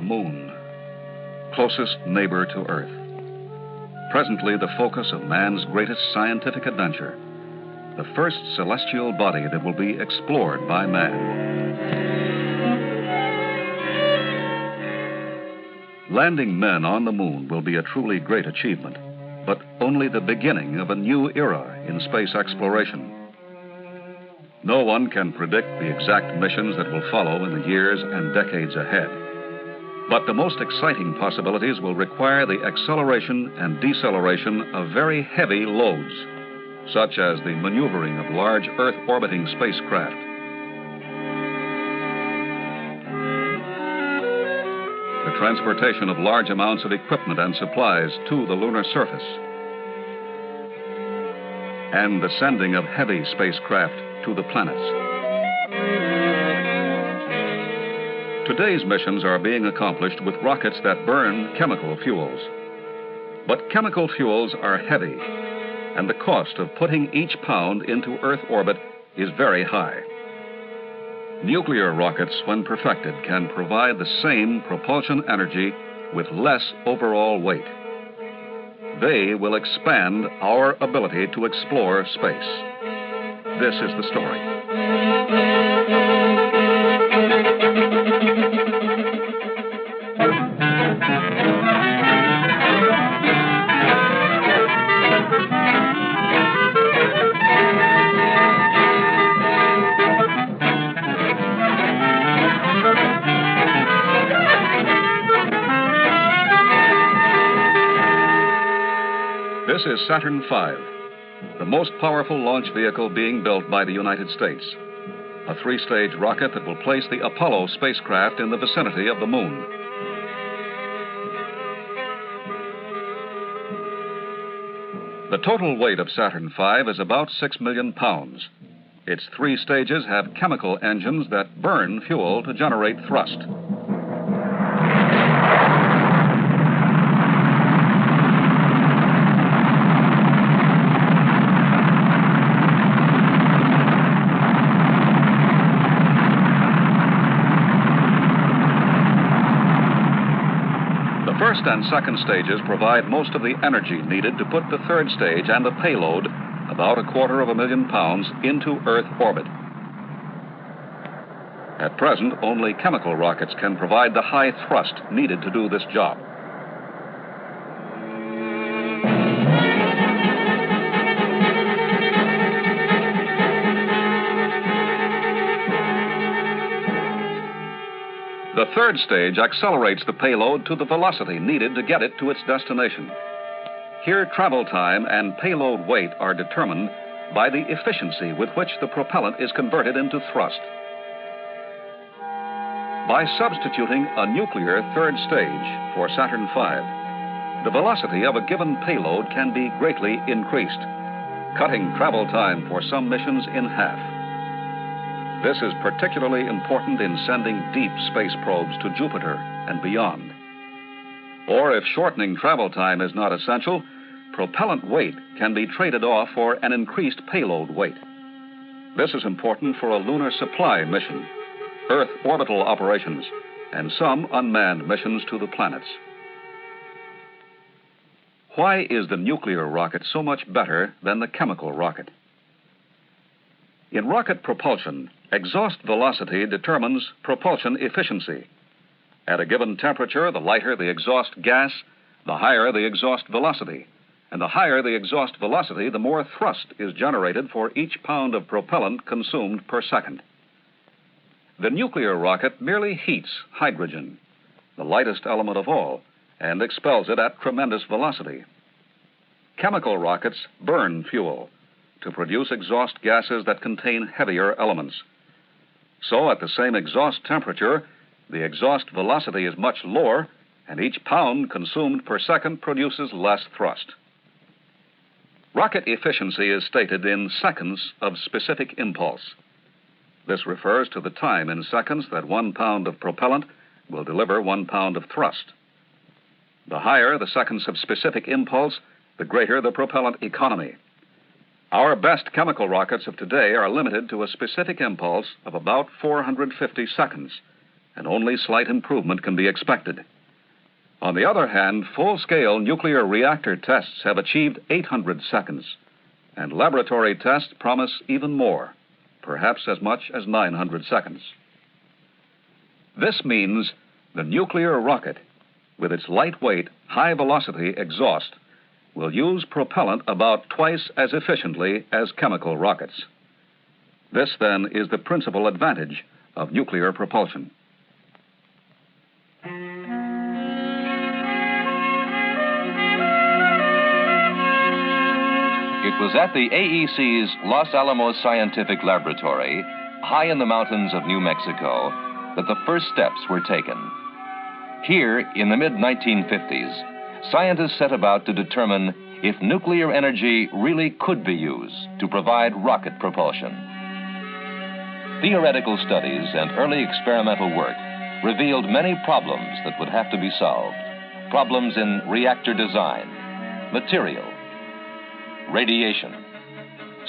Moon, closest neighbor to Earth. Presently the focus of man's greatest scientific adventure, the first celestial body that will be explored by man. Landing men on the Moon will be a truly great achievement, but only the beginning of a new era in space exploration. No one can predict the exact missions that will follow in the years and decades ahead. But the most exciting possibilities will require the acceleration and deceleration of very heavy loads, such as the maneuvering of large Earth-orbiting spacecraft. The transportation of large amounts of equipment and supplies to the lunar surface, and the sending of heavy spacecraft to the planets. Today's missions are being accomplished with rockets that burn chemical fuels. But chemical fuels are heavy, and the cost of putting each pound into Earth orbit is very high. Nuclear rockets, when perfected, can provide the same propulsion energy with less overall weight. They will expand our ability to explore space. This is the story. This is Saturn V, the most powerful launch vehicle being built by the United States. A three-stage rocket that will place the Apollo spacecraft in the vicinity of the Moon. The total weight of Saturn V is about 6 million pounds. Its three stages have chemical engines that burn fuel to generate thrust. The first and second stages provide most of the energy needed to put the third stage and the payload, about 250,000 pounds, into Earth orbit. At present, only chemical rockets can provide the high thrust needed to do this job. The third stage accelerates the payload to the velocity needed to get it to its destination. Here, travel time and payload weight are determined by the efficiency with which the propellant is converted into thrust. By substituting a nuclear third stage for Saturn V, the velocity of a given payload can be greatly increased, cutting travel time for some missions in half. This is particularly important in sending deep space probes to Jupiter and beyond. Or if shortening travel time is not essential, propellant weight can be traded off for an increased payload weight. This is important for a lunar supply mission, Earth orbital operations, and some unmanned missions to the planets. Why is the nuclear rocket so much better than the chemical rocket? In rocket propulsion, exhaust velocity determines propulsion efficiency. At a given temperature, the lighter the exhaust gas, the higher the exhaust velocity. And the higher the exhaust velocity, the more thrust is generated for each pound of propellant consumed per second. The nuclear rocket merely heats hydrogen, the lightest element of all, and expels it at tremendous velocity. Chemical rockets burn fuel to produce exhaust gases that contain heavier elements. So at the same exhaust temperature, the exhaust velocity is much lower, and each pound consumed per second produces less thrust. Rocket efficiency is stated in seconds of specific impulse. This refers to the time in seconds that 1 pound of propellant will deliver 1 pound of thrust. The higher the seconds of specific impulse, the greater the propellant economy. Our best chemical rockets of today are limited to a specific impulse of about 450 seconds, and only slight improvement can be expected. On the other hand, full-scale nuclear reactor tests have achieved 800 seconds, and laboratory tests promise even more, perhaps as much as 900 seconds. This means the nuclear rocket, with its lightweight, high-velocity exhaust, will use propellant about twice as efficiently as chemical rockets. This, then, is the principal advantage of nuclear propulsion. It was at the AEC's Los Alamos Scientific Laboratory, high in the mountains of New Mexico, that the first steps were taken. Here, in the mid-1950s, scientists set about to determine if nuclear energy really could be used to provide rocket propulsion. Theoretical studies and early experimental work revealed many problems that would have to be solved. Problems in reactor design, material, radiation,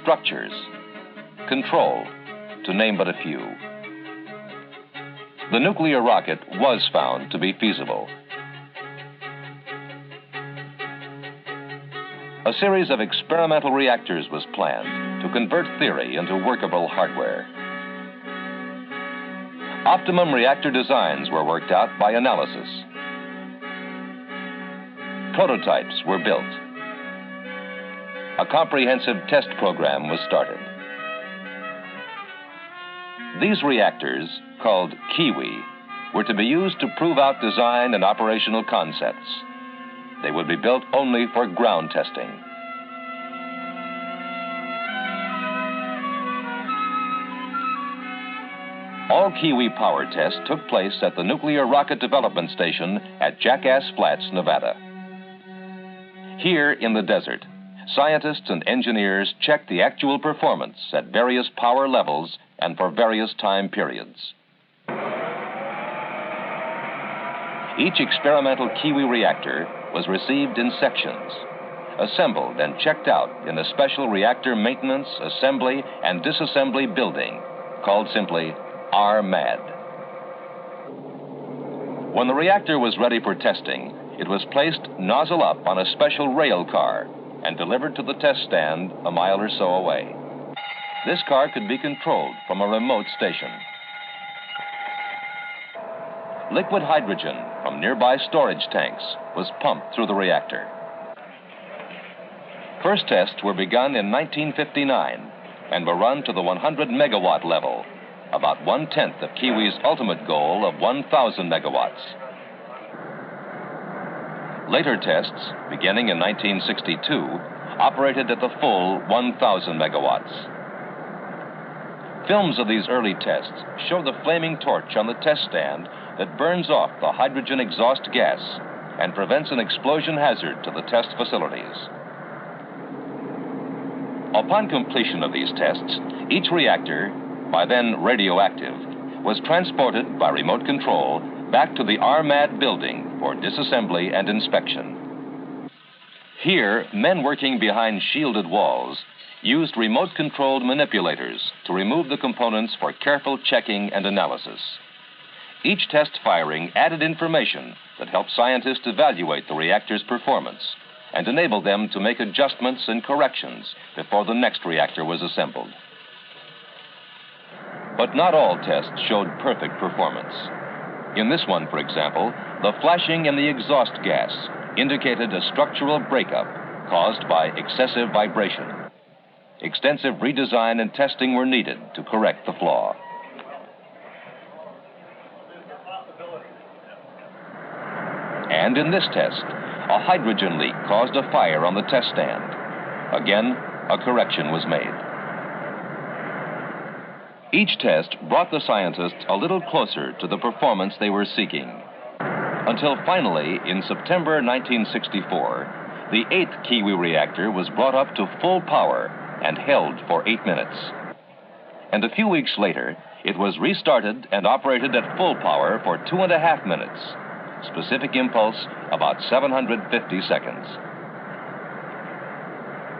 structures, control, to name but a few. The nuclear rocket was found to be feasible. A series of experimental reactors was planned to convert theory into workable hardware. Optimum reactor designs were worked out by analysis. Prototypes were built. A comprehensive test program was started. These reactors, called Kiwi, were to be used to prove out design and operational concepts. They would be built only for ground testing. All Kiwi power tests took place at the Nuclear Rocket Development Station at Jackass Flats, Nevada. Here in the desert, scientists and engineers checked the actual performance at various power levels and for various time periods. Each experimental Kiwi reactor was received in sections, assembled and checked out in a special reactor maintenance, assembly, and disassembly building called simply RMAD. When the reactor was ready for testing, it was placed nozzle up on a special rail car and delivered to the test stand a mile or so away. This car could be controlled from a remote station. Liquid hydrogen from nearby storage tanks was pumped through the reactor. First tests were begun in 1959 and were run to the 100 megawatt level, about 1/10 of Kiwi's ultimate goal of 1,000 megawatts. Later tests, beginning in 1962, operated at the full 1,000 megawatts. Films of these early tests show the flaming torch on the test stand that burns off the hydrogen exhaust gas and prevents an explosion hazard to the test facilities. Upon completion of these tests, each reactor, by then radioactive, was transported by remote control back to the RMAD building for disassembly and inspection. Here, men working behind shielded walls used remote-controlled manipulators to remove the components for careful checking and analysis. Each test firing added information that helped scientists evaluate the reactor's performance and enabled them to make adjustments and corrections before the next reactor was assembled. But not all tests showed perfect performance. In this one, for example, the flashing in the exhaust gas indicated a structural breakup caused by excessive vibration. Extensive redesign and testing were needed to correct the flaw. And in this test, a hydrogen leak caused a fire on the test stand. Again, a correction was made. Each test brought the scientists a little closer to the performance they were seeking, until finally, in September 1964, the 8th Kiwi reactor was brought up to full power and held for 8 minutes. And a few weeks later, it was restarted and operated at full power for 2.5 minutes. Specific impulse, about 750 seconds.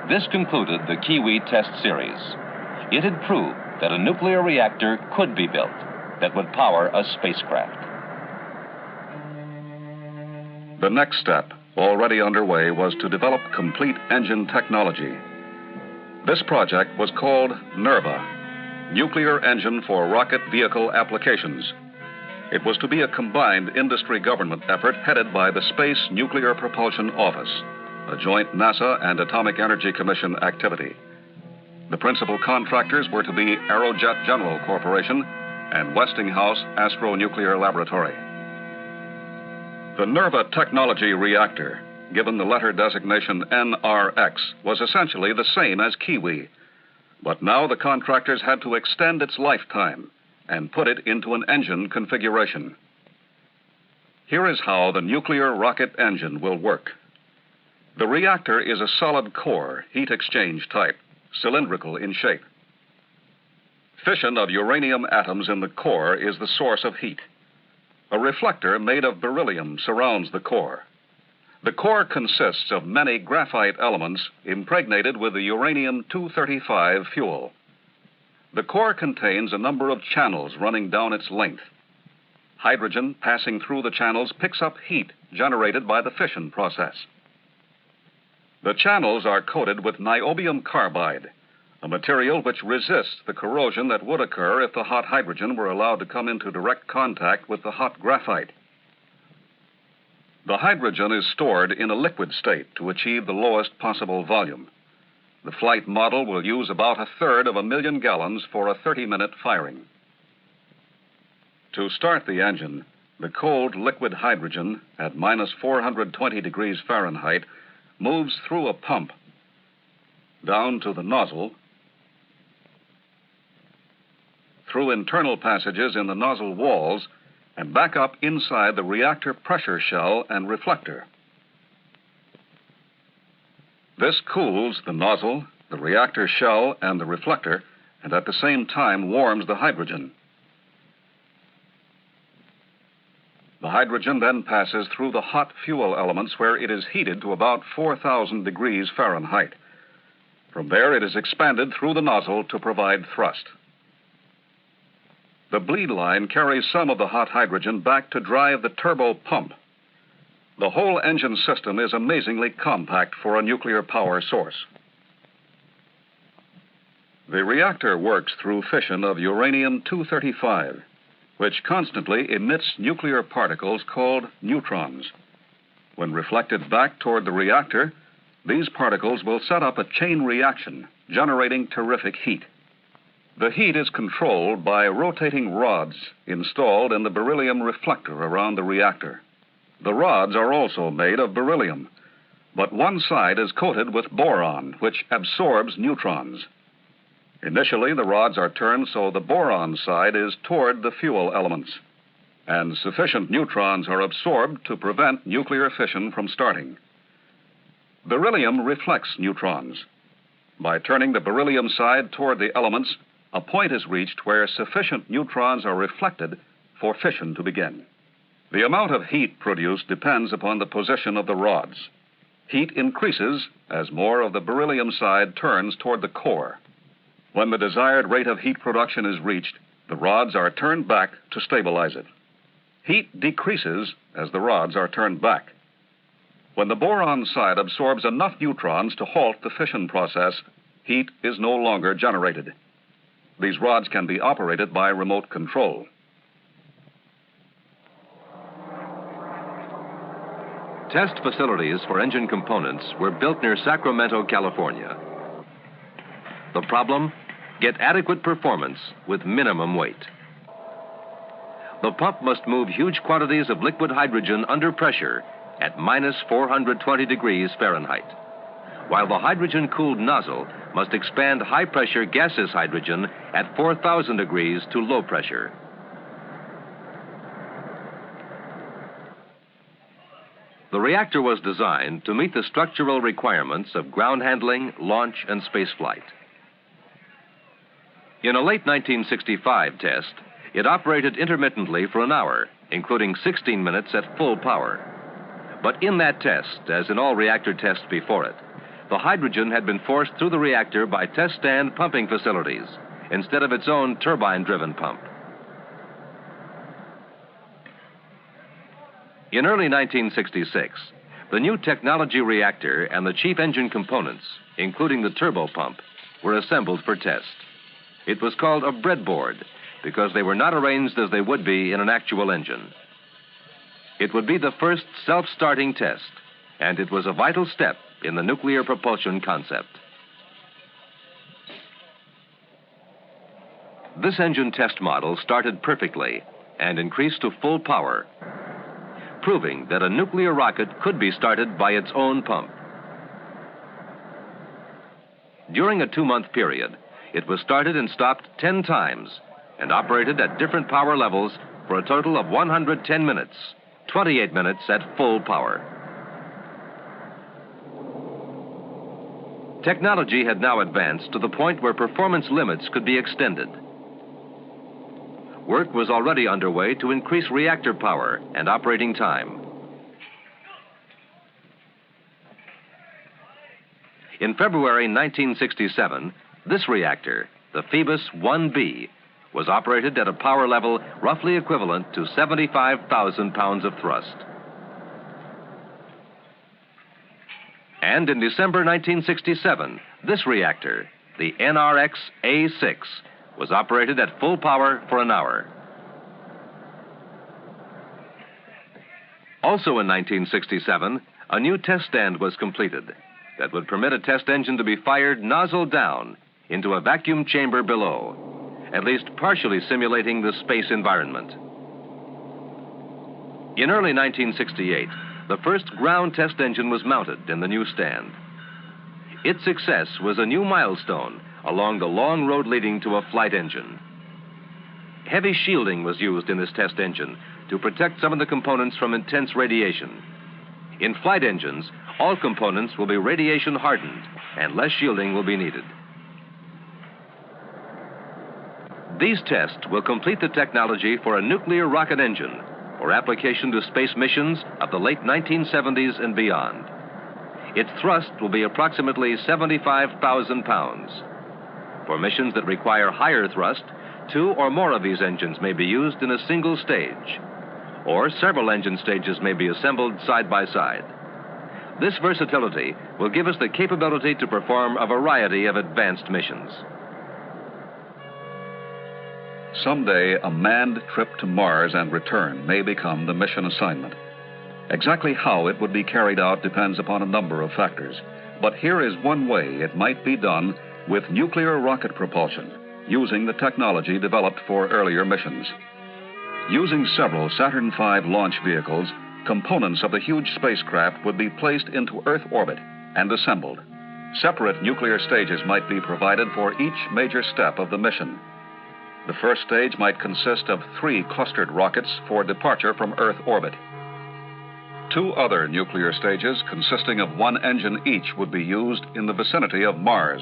This concluded the Kiwi test series. It had proved that a nuclear reactor could be built, that would power a spacecraft. The next step, already underway, was to develop complete engine technology. This project was called NERVA, Nuclear Engine for Rocket Vehicle Applications. It was to be a combined industry-government effort headed by the Space Nuclear Propulsion Office, a joint NASA and Atomic Energy Commission activity. The principal contractors were to be Aerojet General Corporation and Westinghouse Astro-Nuclear Laboratory. The NERVA technology reactor, given the letter designation NRX, was essentially the same as Kiwi. But now the contractors had to extend its lifetime and put it into an engine configuration. Here is how the nuclear rocket engine will work. The reactor is a solid core, heat exchange type, cylindrical in shape. Fission of uranium atoms in the core is the source of heat. A reflector made of beryllium surrounds the core. The core consists of many graphite elements impregnated with the uranium-235 fuel. The core contains a number of channels running down its length. Hydrogen passing through the channels picks up heat generated by the fission process. The channels are coated with niobium carbide, a material which resists the corrosion that would occur if the hot hydrogen were allowed to come into direct contact with the hot graphite. The hydrogen is stored in a liquid state to achieve the lowest possible volume. The flight model will use about 1/3 of a million gallons for a 30-minute firing. To start the engine, the cold liquid hydrogen at -420 degrees Fahrenheit moves through a pump down to the nozzle, through internal passages in the nozzle walls, and back up inside the reactor pressure shell and reflector. This cools the nozzle, the reactor shell, and the reflector, and at the same time warms the hydrogen. The hydrogen then passes through the hot fuel elements where it is heated to about 4,000 degrees Fahrenheit. From there, it is expanded through the nozzle to provide thrust. The bleed line carries some of the hot hydrogen back to drive the turbo pump. The whole engine system is amazingly compact for a nuclear power source. The reactor works through fission of uranium-235, which constantly emits nuclear particles called neutrons. When reflected back toward the reactor, these particles will set up a chain reaction, generating terrific heat. The heat is controlled by rotating rods installed in the beryllium reflector around the reactor. The rods are also made of beryllium, but one side is coated with boron, which absorbs neutrons. Initially, the rods are turned so the boron side is toward the fuel elements, and sufficient neutrons are absorbed to prevent nuclear fission from starting. Beryllium reflects neutrons. By turning the beryllium side toward the elements, a point is reached where sufficient neutrons are reflected for fission to begin. The amount of heat produced depends upon the position of the rods. Heat increases as more of the beryllium side turns toward the core. When the desired rate of heat production is reached, the rods are turned back to stabilize it. Heat decreases as the rods are turned back. When the boron side absorbs enough neutrons to halt the fission process, heat is no longer generated. These rods can be operated by remote control. Test facilities for engine components were built near Sacramento, California. The problem? Get adequate performance with minimum weight. The pump must move huge quantities of liquid hydrogen under pressure at -420 degrees Fahrenheit, while the hydrogen-cooled nozzle must expand high-pressure gaseous hydrogen at 4,000 degrees to low pressure. The reactor was designed to meet the structural requirements of ground handling, launch, and spaceflight. In a late 1965 test, it operated intermittently for an hour, including 16 minutes at full power. But in that test, as in all reactor tests before it, the hydrogen had been forced through the reactor by test stand pumping facilities instead of its own turbine-driven pump. In early 1966, the new technology reactor and the chief engine components, including the turbo pump, were assembled for test. It was called a breadboard because they were not arranged as they would be in an actual engine. It would be the first self-starting test, and it was a vital step in the nuclear propulsion concept. This engine test model started perfectly and increased to full power, proving that a nuclear rocket could be started by its own pump. During a 2-month period, it was started and stopped 10 times and operated at different power levels for a total of 110 minutes, 28 minutes at full power. Technology had now advanced to the point where performance limits could be extended. Work was already underway to increase reactor power and operating time. In February 1967, this reactor, the Phoebus 1B, was operated at a power level roughly equivalent to 75,000 pounds of thrust. And in December 1967, this reactor, the NRX-A6, was operated at full power for an hour. Also in 1967, a new test stand was completed that would permit a test engine to be fired nozzle down into a vacuum chamber below, at least partially simulating the space environment. In early 1968, the first ground test engine was mounted in the new stand. Its success was a new milestone along the long road leading to a flight engine. Heavy shielding was used in this test engine to protect some of the components from intense radiation. In flight engines, all components will be radiation hardened and less shielding will be needed. These tests will complete the technology for a nuclear rocket engine for application to space missions of the late 1970s and beyond. Its thrust will be approximately 75,000 pounds. For missions that require higher thrust, 2 or more of these engines may be used in a single stage, or several engine stages may be assembled side by side. This versatility will give us the capability to perform a variety of advanced missions. Someday, a manned trip to Mars and return may become the mission assignment. Exactly how it would be carried out depends upon a number of factors. But here is one way it might be done with nuclear rocket propulsion, using the technology developed for earlier missions. Using several Saturn V launch vehicles, components of the huge spacecraft would be placed into Earth orbit and assembled. Separate nuclear stages might be provided for each major step of the mission. The first stage might consist of 3 clustered rockets for departure from Earth orbit. 2 other nuclear stages consisting of 1 engine each would be used in the vicinity of Mars.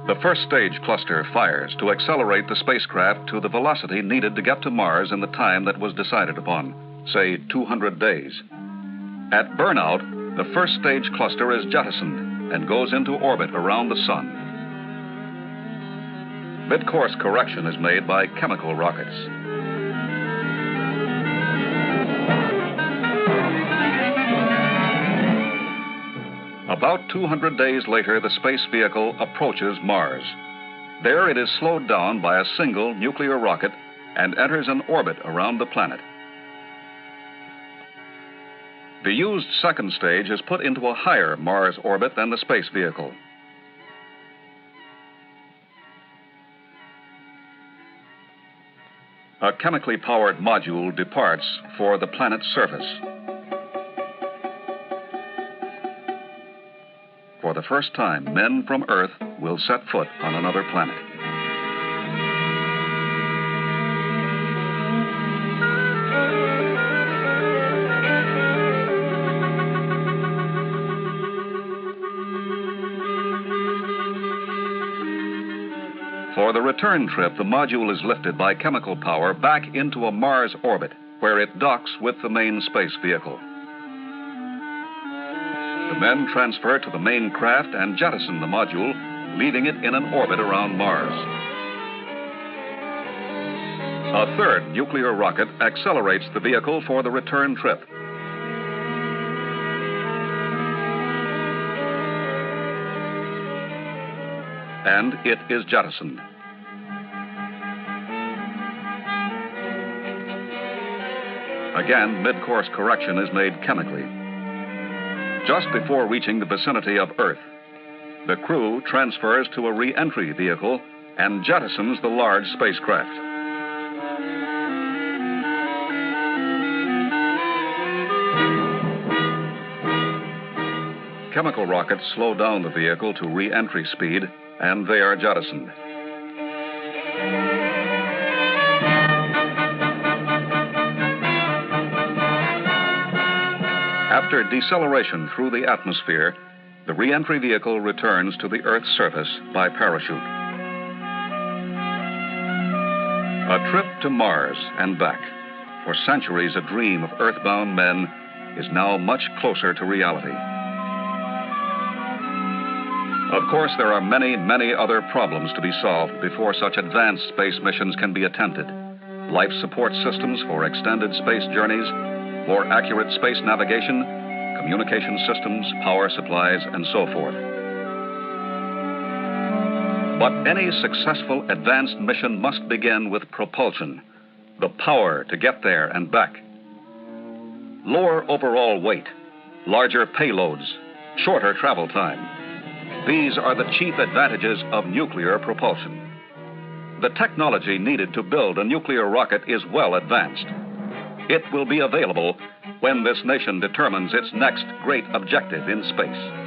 The first stage cluster fires to accelerate the spacecraft to the velocity needed to get to Mars in the time that was decided upon, say 200 days. At burnout, the first stage cluster is jettisoned and goes into orbit around the sun. Mid-course correction is made by chemical rockets. About 200 days later, the space vehicle approaches Mars. There it is slowed down by a single nuclear rocket and enters an orbit around the planet. The used second stage is put into a higher Mars orbit than the space vehicle. A chemically powered module departs for the planet's surface. For the first time, men from Earth will set foot on another planet. For the return trip, the module is lifted by chemical power back into a Mars orbit, where it docks with the main space vehicle. The men transfer to the main craft and jettison the module, leaving it in an orbit around Mars. A third nuclear rocket accelerates the vehicle for the return trip. And it is jettisoned. Again, mid-course correction is made chemically. Just before reaching the vicinity of Earth, the crew transfers to a re-entry vehicle and jettisons the large spacecraft. Chemical rockets slow down the vehicle to re-entry speed, and they are jettisoned. After deceleration through the atmosphere, the re-entry vehicle returns to the Earth's surface by parachute. A trip to Mars and back, for centuries a dream of earthbound men, is now much closer to reality. Of course, there are many, many other problems to be solved before such advanced space missions can be attempted. Life support systems for extended space journeys, more accurate space navigation, communication systems, power supplies, and so forth. But any successful advanced mission must begin with propulsion, the power to get there and back. Lower overall weight, larger payloads, shorter travel time. These are the chief advantages of nuclear propulsion. The technology needed to build a nuclear rocket is well advanced. It will be available when this nation determines its next great objective in space.